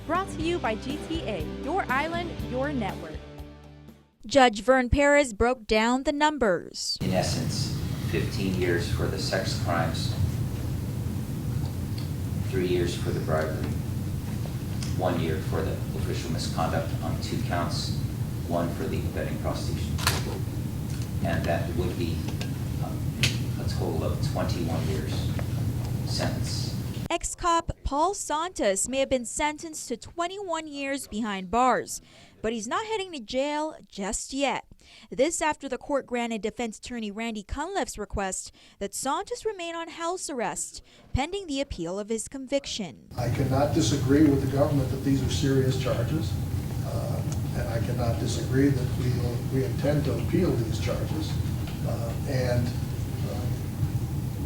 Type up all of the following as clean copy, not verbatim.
Brought to you by GTA, your island, your network. Judge Vern Perez broke down the numbers. In essence, 15 years for the sex crimes, 3 years for the bribery, 1 year for the official misconduct on 2 counts, 1 for the abetting prostitution. And that would be a total of 21 years sentence. Ex-cop Paul Santos may have been sentenced to 21 years behind bars, but he's not heading to jail just yet. This after the court granted defense attorney Randy Cunliffe's request that Santos remain on house arrest pending the appeal of his conviction. I cannot disagree with the government that these are serious charges, and I cannot disagree that we intend to appeal these charges, and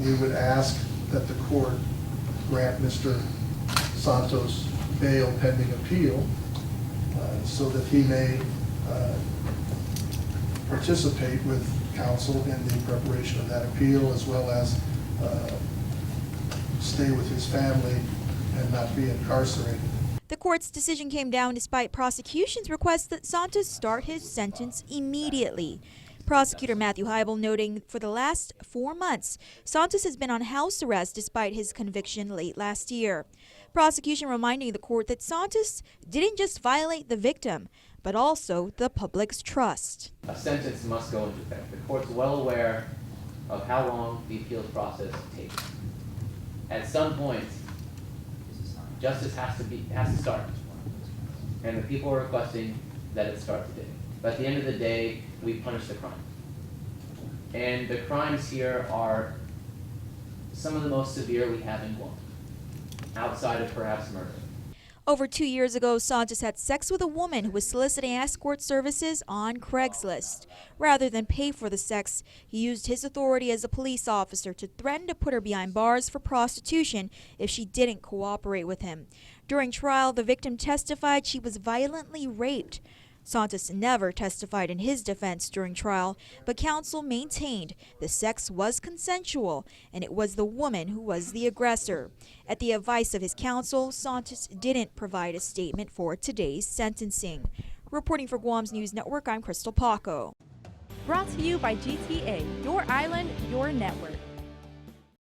we would ask that the court grant Mr. Santos bail pending appeal so that he may participate with counsel in the preparation of that appeal, as well as stay with his family and not be incarcerated. The court's decision came down despite prosecution's request that Santos start his sentence immediately. Prosecutor Matthew Heibel noting for the last 4 months, Santos has been on house arrest despite his conviction late last year. Prosecution reminding the court that Santos didn't just violate the victim, but also the public's trust. A sentence must go into effect. The court's well aware of how long the appeals process takes. At some point, justice has to start, and the people are requesting that it start today. But at the end of the day, we punish the crime. And the crimes here are some of the most severe we have in Guam, outside of perhaps murder. Over 2 years ago, Santos had sex with a woman who was soliciting escort services on Craigslist. Rather than pay for the sex, he used his authority as a police officer to threaten to put her behind bars for prostitution if she didn't cooperate with him. During trial, the victim testified she was violently raped. Santos never testified in his defense during trial, but counsel maintained the sex was consensual and it was the woman who was the aggressor. At the advice of his counsel, Santos didn't provide a statement for today's sentencing. Reporting for Guam's News Network, I'm Crystal Paco. Brought to you by GTA, your island, your network.